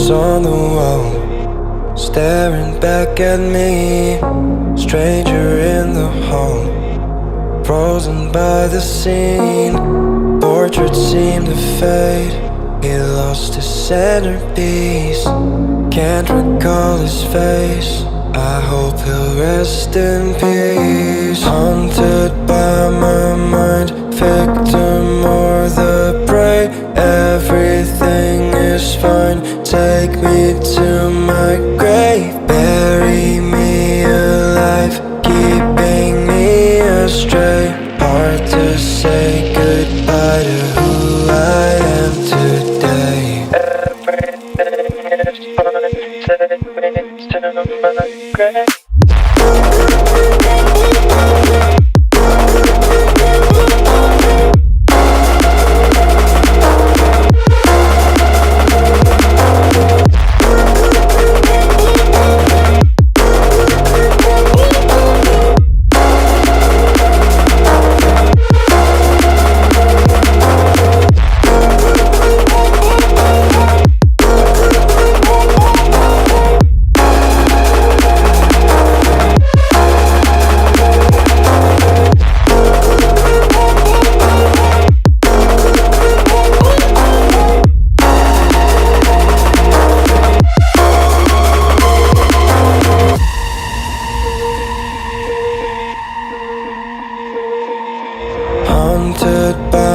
Shadows on the wall, staring back at me. Stranger in the hall, frozen by the scene. Portraits seem to fade, he lost his centerpiece. Can't recall his face, I hope he'll rest in peace. Haunted by my mind, victim or the prey. Everything is fine, take me to my grave. Bury me alive, keeping me astray. Hard to say goodbye to who I am today. Everything is fine, take me to my grave. Haunted by